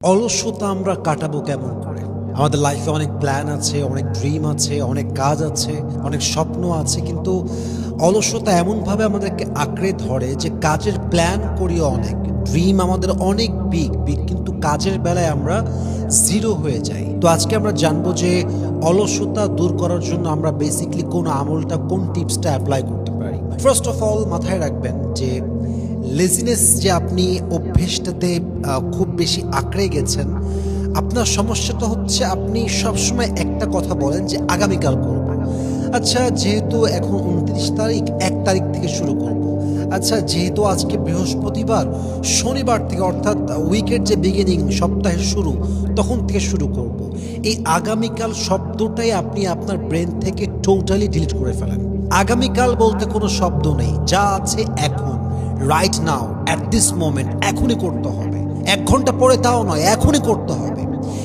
অলসতা আমরা কাটাবো কেমন করে? আমাদের লাইফে অনেক প্ল্যান আছে, অনেক ড্রিম আছে, অনেক কাজ আছে, অনেক স্বপ্ন আছে, কিন্তু অলসতা এমনভাবে আমাদেরকে আঁকড়ে ধরে যে কাজের প্ল্যান করিও অনেক, ড্রিম আমাদের অনেক বিগ বিগ, কিন্তু কাজের বেলায় আমরা জিরো হয়ে যাই। তো আজকে আমরা জানবো যে অলসতা দূর করার জন্য আমরা বেসিকলি কোন আমলটা, কোন টিপসটা অ্যাপ্লাই করতে পারি। ফার্স্ট অফ অল মাথায় রাখবেন যে লেজিনেস, যে আপনি অভ্যেসটাতে খুব বেশি আঁকড়ে গেছেন, আপনার সমস্যাটা হচ্ছে আপনি সবসময় একটা কথা বলেন যে আগামীকাল করব। আচ্ছা, যেহেতু এখন 29 তারিখ, 1 তারিখ থেকে শুরু করব। আচ্ছা, যেহেতু আজকে বৃহস্পতিবার, শনিবার থেকে, অর্থাৎ উইকের যে বিগিনিং, সপ্তাহের শুরু, তখন থেকে শুরু করব। এই আগামীকাল শব্দটাই আপনি আপনার ব্রেন থেকে টোটালি ডিলিট করে ফেলেন। আগামীকাল বলতে কোনো শব্দ নেই, যা আছে এখন, right now, at this moment, এখনই করতে হবে। 1 ঘন্টা পরে তাও নয়, এখনই করতে হবে।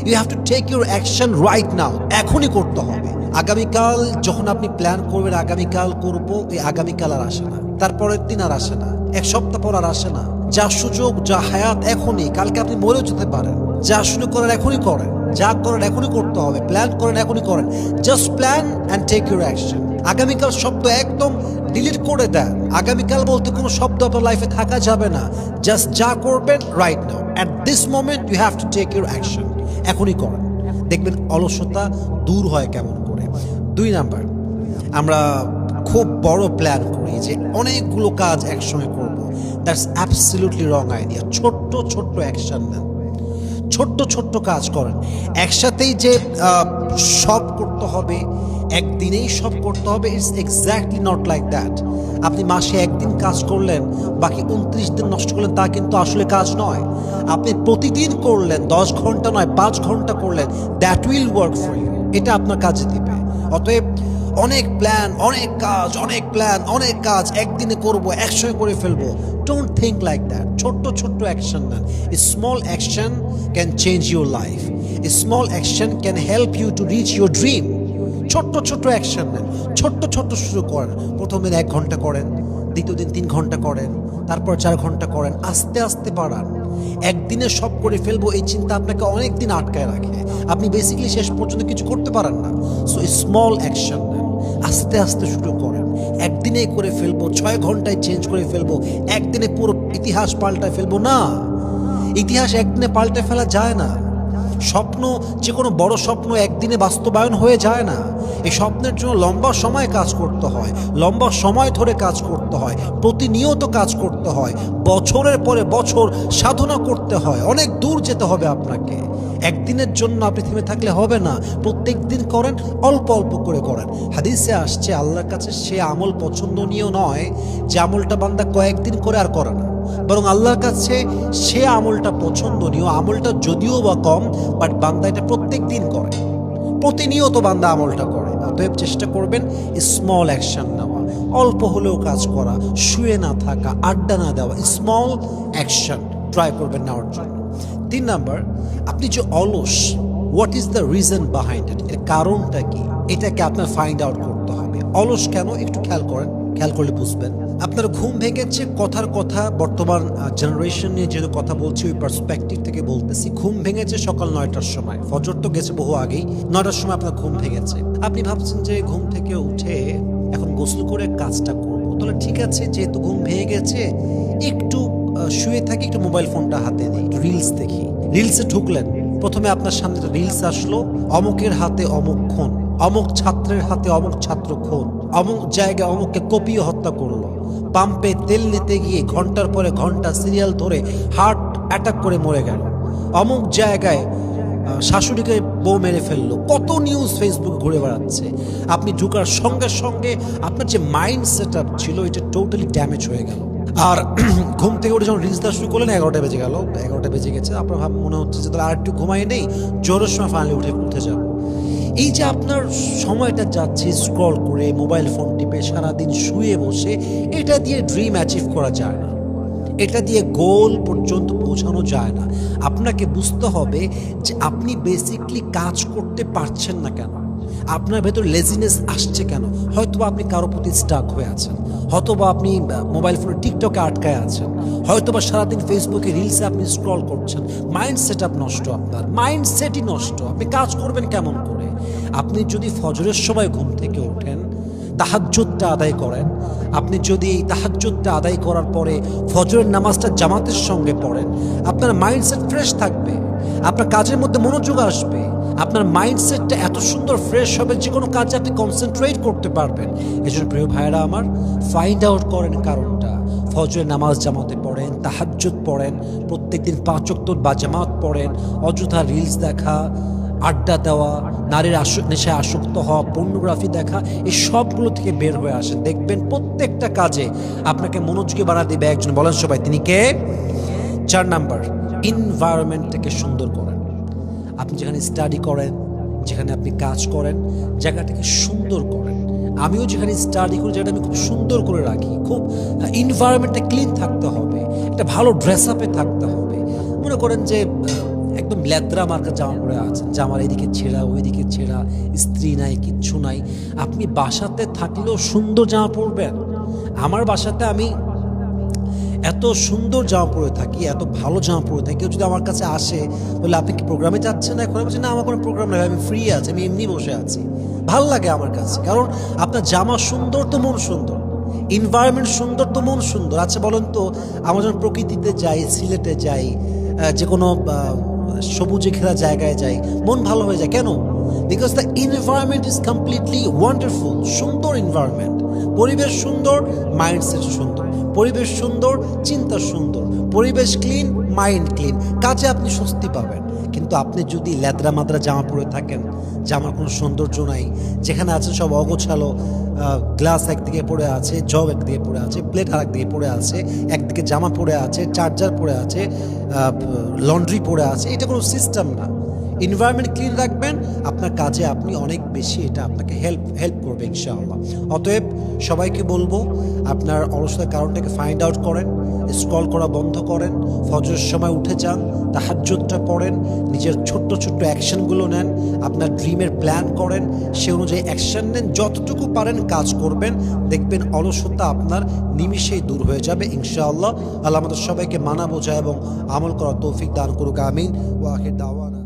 You have to take your action right now, এখনই করতে হবে। আগামীকাল যখন আপনি প্ল্যান করবেন আগামীকাল করব, এই আগামীকাল আর আসে না, তারপরের দিন আর আসে না, 1 সপ্তাহ পর আর আসে না। যা সুযোগ, যা হায়াত এখনই, কালকে আপনি মরেও যেতে পারেন। যা শুরু করেন এখনই করেন, যা করেন এখনই করতে হবে, প্ল্যান করেন এখনই করেন। Just plan and take your action. আগামীকাল শব্দ একদম ডিলিট করে দেন। আগামীকাল বলতে কোনো শব্দ আপনার লাইফে থাকা যাবে না। জাস্ট যা করবেন right now, at this moment you have to take your action. এখনই করেন, দেখবেন অলসতা দূর হয় কেমন করে। 2 নাম্বার, আমরা খুব বড় প্ল্যান করি যে অনেকগুলো কাজ একসঙ্গে করব। That's absolutely wrong idea. ছোট্ট ছোট্ট অ্যাকশন নেন, ছোট্ট ছোট্ট কাজ করেন। একসাথেই যে সব করতে হবে, একদিনেই সব করতে হবে, it's exactly not like that. আপনি মাসে 1 দিন কাজ করলেন, বাকি 29 দিন নষ্ট করলেন, তা কিন্তু আসলে কাজ নয়। আপনি প্রতিদিন করলেন, 10 ঘন্টা নয় 5 ঘন্টা করলেন, that will work for you. এটা আপনার কাজে দিবে। অতএব অনেক প্ল্যান, অনেক কাজ, অনেক প্ল্যান, অনেক কাজ একদিনে করব, একসঙ্গে করে ফেলবো, ডোন্ট থিঙ্ক লাইক দ্যাট। ছোট্ট ছোট্ট অ্যাকশন নেন। Small action can change your life. Small action can help you to reach your dream. ছোট্ট ছোট্ট অ্যাকশন নেন, ছোট্ট ছোট্ট শুরু করেন। প্রথম দিন 1 ঘন্টা করেন, দ্বিতীয় দিন 3 ঘন্টা করেন, তারপর 4 ঘন্টা করেন, আস্তে আস্তে বাড়ান। একদিনে সব করে ফেলবো এই চিন্তা আপনাকে অনেক দিন আটকায় রাখে। আপনি বেসিক্যালি শেষ পর্যন্ত কিছু করতে পারেন না। সো স্মল অ্যাকশন নেন, আস্তে আস্তে শুরু করেন। একদিনে করে ফেলবো, 6 ঘন্টায় চেঞ্জ করে ফেলবো, একদিনে পুরো ইতিহাস পাল্টায় ফেলবো না। ইতিহাস একদিনে পাল্টে ফেলা যায় না। স্বপ্ন, যে কোনো বড় স্বপ্ন একদিনে বাস্তবায়ন হয়ে যায় না। এই স্বপ্নের জন্য লম্বা সময় কাজ করতে হয়, লম্বা সময় ধরে কাজ করতে হয়, প্রতিনিয়ত কাজ করতে হয়, বছরের পরে বছর সাধনা করতে হয়, অনেক দূর যেতে হবে আপনাকে। একদিনের জন্য আপনি থেমে থাকলে হবে না। প্রত্যেক দিন করেন, অল্প অল্প করে করেন। হাদিসে আসছে আল্লাহর কাছে সে আমল পছন্দনীয় নয় যে আমলটা বান্দা কয়েকদিন করে আর করে না, বরং আল্লাহর কাছে সে আমলটা পছন্দনীয়, আমলটা যদিও বা কম, বাট বান্দা এটা প্রত্যেক দিন করে, প্রতিনিয়ত বান্দা আমলটা করে। অতএব চেষ্টা করবেন স্মল অ্যাকশন নেওয়া, অল্প হলেও কাজ করা, শুয়ে না থাকা, আড্ডা না দেওয়া, স্মল অ্যাকশন ট্রাই করবেন নেওয়ার জন্য। 3 নাম্বার, আপনি যে অলস, what is the reason behind it, এর কারণটা কি, এটাকে আপনার ফাইন্ড আউট করতে হবে। অলস কেন একটু খেয়াল করেন, খেয়াল করলে বুঝবেন। আপনার ঘুম ভেঙেছে, কথার কথা, বর্তমান জেনারেশন নিয়ে যেহেতু কথা বলছি ওই পার্সপেক্টিভ থেকে বলতেছি। ঘুম ভেঙেছে সকাল 9টার সময়, ফজর তো গেছে বহু আগেই, 9টার সময় আপনার ঘুম ভেঙেছে। আপনি ভাবছেন যে ঘুম থেকে উঠে এখন গোসল করে কাজটা করবো, তাহলে ঠিক আছে, যেহেতু ঘুম ভেঙে গেছে একটু শুয়ে থাকি, একটু মোবাইল ফোনটা হাতে নিই, একটু রিলস দেখি। রিলসে ঢুকলেন, প্রথমে আপনার সামনে রিলস আসলো, অমুকের হাতে অমুক খুন, অমুক ছাত্রের হাতে অমুক ছাত্র খুন, অমুক জায়গায় অমুককে কপিয়ে হত্যা করলো, পাম্পে তেল নিতে গিয়ে ঘন্টার পরে ঘন্টা সিরিয়াল ধরে হার্ট অ্যাটাক করে মরে গেল, অমুক জায়গায় শাশুড়িকে বউ মেরে ফেললো। কত নিউজ ফেসবুক ঘুরে বেড়াচ্ছে। আপনি ঢুকার সঙ্গে সঙ্গে আপনার যে মাইন্ড সেট আপ ছিল এটা টোটালি ড্যামেজ হয়ে গেল। আর ঘুম থেকে উঠে যখন রিলস দেওয়া শুরু করলেন 11টা বেজে গেল, 11টা বেজে গেছে, আপনার মনে হচ্ছে যে তাহলে আর একটু ঘুমাই নেই, জোরের সময় ফাইনালি উঠে যাব। এই যে আপনার সময়টা যাচ্ছে স্ক্রল করে, মোবাইল ফোন টিপে, সারাদিন শুয়ে বসে, এটা দিয়ে ড্রিম অ্যাচিভ করা যায় না, এটা দিয়ে গোল পর্যন্ত পৌঁছানো যায় না। আপনাকে বুঝতে হবে যে আপনি বেসিকলি কাজ করতে পারছেন না কেন, আপনার ভেতর লেজিনেস আসছে কেন? হয়তোবা আপনি কারো প্রতি স্টাক হয়ে আছেন, হয়তোবা আপনি মোবাইল ফোনে টিকটকে আটকায় আছেন, হয়তোবা সারাদিন ফেসবুকে রিলসে আপনি স্ক্রল করছেন। মাইন্ড সেট আপ নষ্ট, আপনার মাইন্ড সেটই নষ্ট। আপনি কাজ করবেন কেমন করে? আপনি যদি ফজরের সময় ঘুম থেকে ওঠেন, তাহাজ্জুদটা আদায় করেন, আপনি যদি এই তাহাজ্জুদটা আদায় করার পরে ফজরের নামাজটা জামাতের সঙ্গে পড়েন, আপনার মাইন্ডসেট ফ্রেশ থাকবে, আপনার কাজের মধ্যে মনোযোগ আসবে, আপনার মাইন্ডসেটটা এত সুন্দর ফ্রেশ হবে যে কোনো কাজে আপনি কনসেন্ট্রেট করতে পারবেন। এই জন্য প্রিয় ভাইয়েরা আমার, ফাইন্ড আউট করেন কারণটা। ফজরের নামাজ জামাতে পড়েন, তাহাজ্জুদ পড়েন, প্রত্যেকদিন 5 ওয়াক্ত বা জামাত পড়েন, অযথা রিলস দেখা, আড্ডা দেওয়া, নারীর নেশায় আসক্ত হওয়া, পর্নোগ্রাফি দেখা, এই সবগুলো থেকে বের হয়ে আসেন। দেখবেন প্রত্যেকটা কাজে আপনাকে মনোযোগী বানা দেবে একজন। বলেন সবাই, তিনি কে? 4 নাম্বার, এনভায়রনমেন্টটাকে সুন্দর করেন। আপনি যেখানে স্টাডি করেন, যেখানে আপনি কাজ করেন, জায়গাটাকে সুন্দর করেন। আমিও যেখানে স্টাডি করি জায়গাটা আমি খুব সুন্দর করে রাখি, খুব এনভায়রনমেন্টটা ক্লিন থাকতে হবে, একটা ভালো ড্রেস আপে থাকতে হবে। মনে করেন যে একদম লেদ্রা মার্কা জামা পরে আছেন, জামার এদিকে ছেঁড়া ওইদিকে ছেঁড়া, স্ত্রী নাই, কিচ্ছু নাই, আপনি বাসাতে থাকলেও সুন্দর জামা পরবেন। আমার বাসাতে আমি এত সুন্দর জামা পরে থাকি, এত ভালো জামা পরে থাকি। কেউ যদি আমার কাছে আসে বলে আপনি কি প্রোগ্রামে যাচ্ছেন এখন, আমি বলছি না, আমার কোনো প্রোগ্রাম নেই, আমি ফ্রি আছি, আমি এমনি বসে আছি। ভালো লাগে আমার কাছে, কারণ আপনার জামা সুন্দর তো মন সুন্দর, এনভায়রনমেন্ট সুন্দর তো মন সুন্দর। আচ্ছা বলেন তো, আমরা যখন প্রকৃতিতে যাই, সিলেটে যাই, যে কোনো সবুজে ঘেরা জায়গায় যাই, মন ভালো হয়ে যায় কেন? Because the environment is completely wonderful. সুন্দর এনভায়রনমেন্ট, পরিবেশ সুন্দর, মাইন্ডসেট সুন্দর, পরিবেশ সুন্দর, চিন্তা সুন্দর, পরিবেশ ক্লিন, মাইন্ড ক্লিন, কাজে আপনি স্বস্তি পাবেন। কিন্তু আপনি যদি ল্যাদরা মাদ্রা জামা পরে থাকেন, জামার কোনো সৌন্দর্য নাই, যেখানে আছে সব অগোছালো, গ্লাস একদিকে পড়ে আছে, জগ একদিকে পড়ে আছে, প্লেট আর একদিকে পড়ে আছে, একদিকে জামা পড়ে আছে, চার্জার পড়ে আছে, লন্ড্রি পড়ে আছে, এটা কোনো সিস্টেম না। এনভায়রনমেন্ট ক্লিন রাখবেন, আপনার কাজে আপনি অনেক বেশি, এটা আপনাকে হেল্প করবে ইনশাআল্লাহ। অতএব সবাইকে বলবো, আপনার অলসতার কারণটাকে ফাইন্ড আউট করেন, স্ক্রল করা বন্ধ করেন, ফজরের সময় উঠে যান, তাহাজ্জুদটা পড়েন, নিজের ছোট্ট ছোট্ট অ্যাকশনগুলো নেন, আপনার ড্রিমের প্ল্যান করেন, সে অনুযায়ী অ্যাকশন নেন, যতটুকু পারেন কাজ করবেন, দেখবেন অলসতা আপনার নিমিষেই দূর হয়ে যাবে ইনশাআল্লাহ। আল্লাহ আমাদের সবাইকে মানা বোঝা এবং আমল করার তৌফিক দান করুক, আমিন। ওয়া আখির দাওয়ানা।